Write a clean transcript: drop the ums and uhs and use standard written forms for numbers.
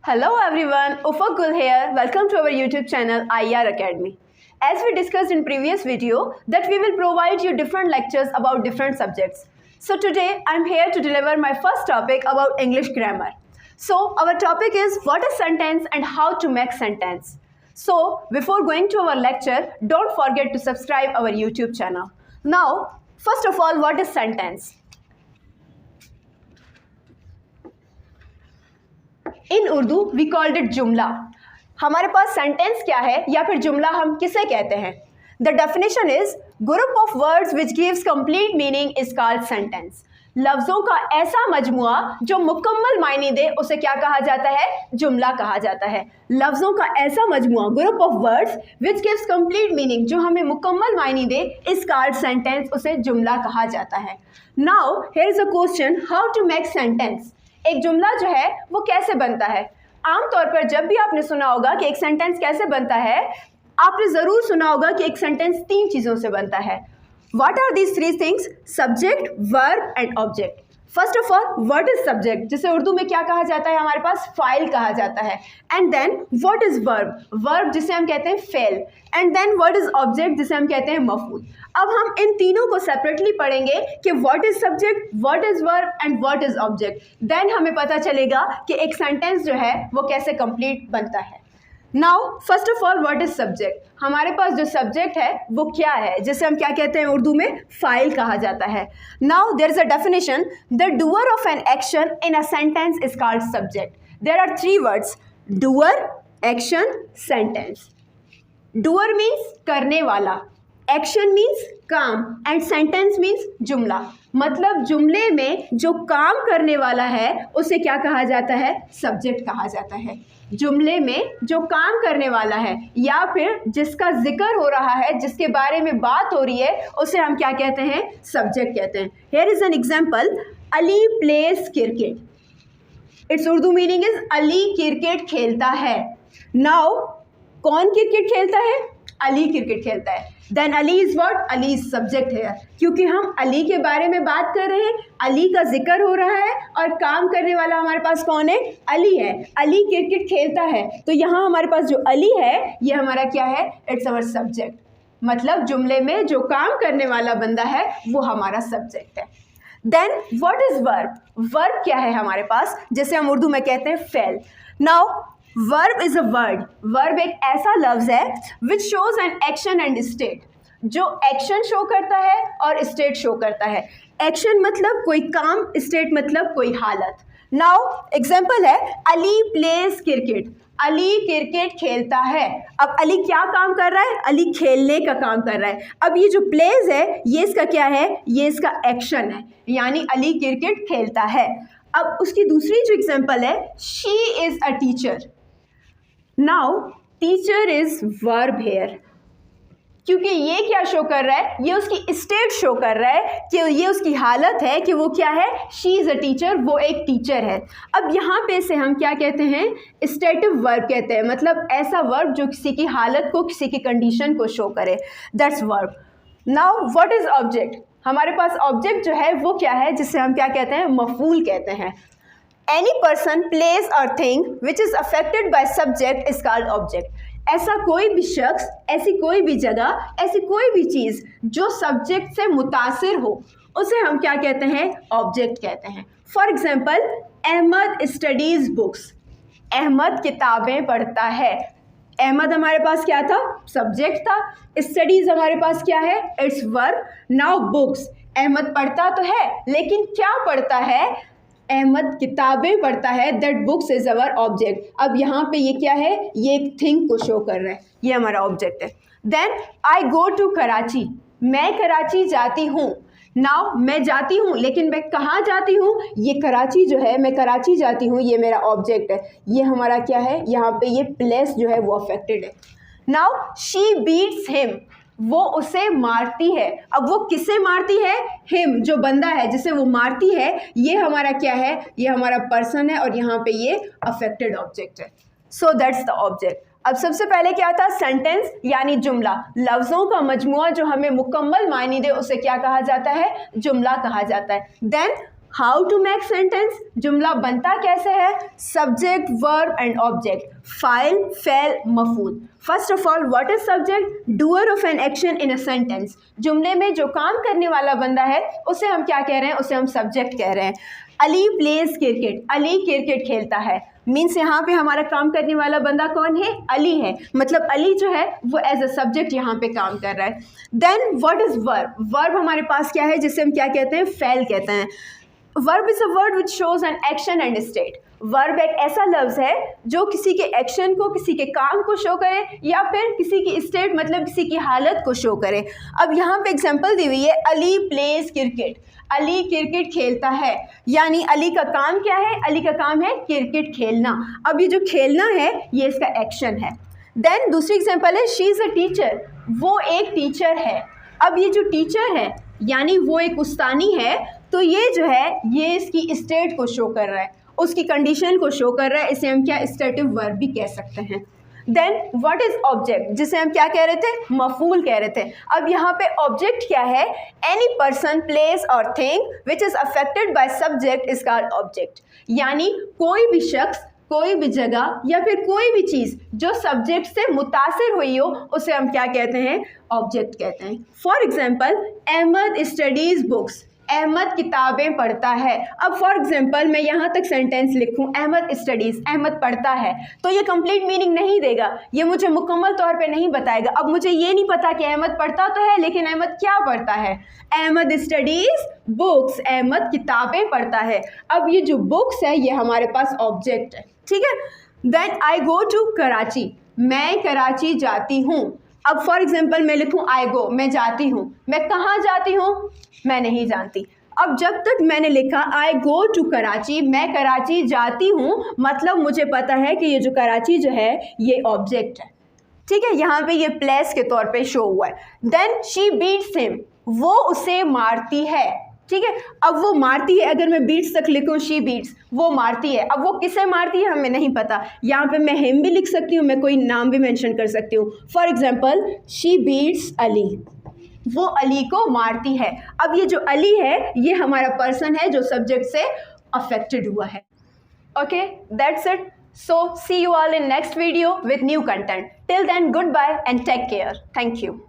Hello everyone, Ufuk Gul here. Welcome to our YouTube channel IR Academy. As we discussed in previous video that we will provide you different lectures about different subjects. So today I'm here to deliver my first topic about English grammar. So our topic is what is sentence and how to make sentence. So before going to our lecture, don't forget to subscribe our YouTube channel. Now, first of all, what is sentence? In Urdu we called it जुमला. हमारे पास sentence क्या है या फिर जुमला हम किसे कहते हैं? The definition is group of words which gives complete meaning is called sentence. लफ्ज़ों का ऐसा मजमुआ जो मुकम्मल मायने दे उसे क्या कहा जाता है? जुमला कहा जाता है. लफ्ज़ों का ऐसा मजमुआ group of words which gives complete meaning जो हमें मुकम्मल मायने दे इज कॉल्ड सेंटेंस, उसे जुमला कहा जाता है. Now here is a question, how to make sentence. एक जुमला जो है वो कैसे बनता है? आमतौर पर जब भी आपने सुना होगा कि एक सेंटेंस कैसे बनता है, आपने ज़रूर सुना होगा कि एक सेंटेंस 3 चीज़ों से बनता है. What are these 3 things? Subject, verb and object. First of all, what is subject, जिसे उर्दू में क्या कहा जाता है? हमारे पास फाइल कहा जाता है. And then what is verb, verb जिसे हम कहते हैं फेल. And then what is object, जिसे हम कहते हैं मफूल. अब हम इन तीनों को सेपरेटली पढ़ेंगे कि what is subject, what is verb and what is object. Then हमें पता चलेगा कि एक सेंटेंस जो है वो कैसे कंप्लीट बनता है. Now first of all, what is subject. हमारे पास जो सब्जेक्ट है वो क्या है, जिसे हम क्या कहते हैं उर्दू में? फाइल कहा जाता है. Now there is a definition, the doer of an action in a sentence is called subject. There are 3 words, doer, action, sentence. Doer means करने वाला, एक्शन मीन्स काम एंड सेंटेंस मीन्स जुमला. मतलब जुमले में जो काम करने वाला है उसे क्या कहा जाता है? सब्जेक्ट कहा जाता है. जुमले में जो काम करने वाला है या फिर जिसका जिक्र हो रहा है, जिसके बारे में बात हो रही है, उसे हम क्या कहते हैं? सब्जेक्ट कहते हैं. Here is an example, Ali pledge cricket. It's Urdu meaning is Ali cricket खेलता है. नाउ कौन क्रिकेट खेलता है? अली क्रिकेट खेलता है. Then Ali is what? Ali is subject है, क्योंकि हम अली के बारे में बात कर रहे हैं, अली का जिक्र हो रहा है और काम करने वाला हमारे पास कौन है? अली है. अली क्रिकेट खेलता है, तो यहाँ हमारे पास जो अली है ये हमारा क्या है? It's our subject. मतलब जुमले में जो काम करने वाला बंदा है वो हमारा सब्जेक्ट है. Then what is verb. Verb क्या है हमारे पास, जिसे हम उर्दू में कहते हैं fail. Now verb is a word. Verb एक ऐसा लफ्ज है which shows an action and state, जो एक्शन शो करता है और स्टेट शो करता है. एक्शन मतलब कोई काम, स्टेट मतलब कोई हालत. नाउ एग्जांपल है, Ali pledge cricket. Ali cricket खेलता है. अब अली क्या काम कर रहा है? अली खेलने का काम कर रहा है. अब ये जो प्लेज है ये इसका क्या है? ये इसका एक्शन है, यानी अली क्रिकेट खेलता है. अब उसकी दूसरी जो एग्जांपल है, she is a teacher. Now teacher is verb here, क्योंकि ये क्या शो कर रहा है? ये उसकी स्टेट शो कर रहा है कि ये उसकी हालत है कि वो क्या है? शी इज़ अ टीचर, वो एक टीचर है. अब यहाँ पे से हम क्या कहते हैं? स्टेटिव वर्ब कहते हैं. मतलब ऐसा वर्ब जो किसी की हालत को, किसी की कंडीशन को शो करे, that's verb. Now what is object. हमारे पास ऑब्जेक्ट जो है वो क्या है, जिसे हम क्या कहते हैं? मफूल कहते हैं. Any person, place or thing which is affected by subject is called object. ऐसा कोई भी शख्स, ऐसी कोई भी जगह, ऐसी कोई भी चीज़ जो सब्जेक्ट से मुतासिर हो उसे हम क्या कहते हैं? ऑब्जेक्ट कहते हैं. For example, Ahmed studies books. Ahmed किताबें पढ़ता है. अहमद हमारे पास क्या था? सब्जेक्ट था. स्टडीज हमारे पास क्या है? It's verb. Now books, Ahmed पढ़ता तो है लेकिन क्या पढ़ता है? अहमद किताबें पढ़ता है. That books is our object. अब यहाँ पे ये क्या है? ये एक थिंग को शो कर रहा है, ये हमारा ऑब्जेक्ट है. Then I go to Karachi. मैं कराची जाती हूँ. नाउ मैं जाती हूँ, लेकिन मैं कहाँ जाती हूँ? ये कराची जो है, मैं कराची जाती हूँ, ये मेरा ऑब्जेक्ट है. ये हमारा क्या है? यहाँ पे ये प्लेस जो है वो अफेक्टेड है. Now she beats him. वो उसे मारती है. अब वो किसे मारती है? हिम, जो बंदा है जिसे वो मारती है, ये हमारा क्या है? ये हमारा पर्सन है और यहाँ पे ये अफेक्टेड ऑब्जेक्ट है. So that's the object. अब सबसे पहले क्या था? सेंटेंस यानी जुमला. लफ्ज़ों का मजमुआ जो हमें मुकम्मल मायने दे उसे क्या कहा जाता है? जुमला कहा जाता है. Then how to make sentence, जुमला बनता कैसे है, सब्जेक्ट वर्ब एंड ऑब्जेक्ट, फाइल फेल मफूल। First of all what is subject, doer of an action in a sentence, जुमले में जो काम करने वाला बंदा है उसे हम क्या कह रहे हैं, उसे हम सब्जेक्ट कह रहे हैं। Ali pledge cricket, Ali cricket खेलता है, मीन्स यहाँ पे हमारा काम करने वाला बंदा कौन है, अली है, मतलब अली जो है वो एज अ सब्जेक्ट यहाँ पे काम कर रहा है। Then what is verb, verb हमारे पास क्या है जिसे हम क्या कहते हैं, फेल कहते हैं। Verb is a word which shows an action and state, verb एक ऐसा लफ्ज है जो किसी के एक्शन को, किसी के काम को शो करे या फिर किसी की स्टेट मतलब किसी की हालत को शो करे। अब यहाँ पे एग्जांपल दी हुई है, Ali pledge cricket, Ali cricket खेलता है, यानी अली का काम क्या है, अली का काम है क्रिकेट खेलना। अब ये जो खेलना है ये इसका एक्शन है। देन दूसरी एग्जांपल है, शी इज़ अ टीचर, वो एक टीचर है। अब ये जो टीचर है यानी वो एक उस्तानी है, तो ये जो है ये इसकी स्टेट को शो कर रहा है, उसकी कंडीशन को शो कर रहा है, इसे हम क्या स्टेटिव वर्ब भी कह सकते हैं। देन व्हाट इज ऑब्जेक्ट, जिसे हम क्या कह रहे थे, मफूल कह रहे थे। अब यहाँ पे ऑब्जेक्ट क्या है, एनी पर्सन प्लेस और thing which is affected by subject is called object, यानी कोई भी शख्स, कोई भी जगह या फिर कोई भी चीज़ जो सब्जेक्ट से मुतासिर हुई हो उसे हम क्या कहते हैं, ऑब्जेक्ट कहते हैं। For example, Ahmed studies books, Ahmed किताबें पढ़ता है। अब फॉर एग्जांपल मैं यहाँ तक सेंटेंस लिखूँ, अहमद स्टडीज़, अहमद पढ़ता है, तो ये कंप्लीट मीनिंग नहीं देगा, ये मुझे मुकम्मल तौर पे नहीं बताएगा। अब मुझे ये नहीं पता कि अहमद पढ़ता तो है लेकिन अहमद क्या पढ़ता है, अहमद स्टडीज़ बुक्स, अहमद किताबें पढ़ता है। अब ये जो बुक्स है ये हमारे पास ऑब्जेक्ट है, ठीक है। Then I go to Karachi, मैं कराची जाती हूँ। अब फॉर एग्जाम्पल मैं लिखूँ आई गो, मैं जाती हूँ, मैं कहाँ जाती हूँ, मैं नहीं जानती। अब जब तक मैंने लिखा आई गो टू कराची, मैं कराची जाती हूँ, मतलब मुझे पता है कि ये जो कराची जो है ये ऑब्जेक्ट है, ठीक है, यहाँ पे ये प्लेस के तौर पे शो हुआ है। देन शी बीट्स हिम, वो उसे मारती है, ठीक है। अब वो मारती है, अगर मैं बीट्स तक लिखूँ, शी बीट्स, वो मारती है। अब वो किसे मारती है हमें नहीं पता, यहाँ पे मैं हिम भी लिख सकती हूँ, मैं कोई नाम भी मेंशन कर सकती हूँ। For example, she beats Ali, वो अली को मारती है। अब ये जो अली है ये हमारा पर्सन है जो सब्जेक्ट से अफेक्टेड हुआ है। Okay, that's it. So see you all in next video with new content. Till then, good bye and take care. Thank you.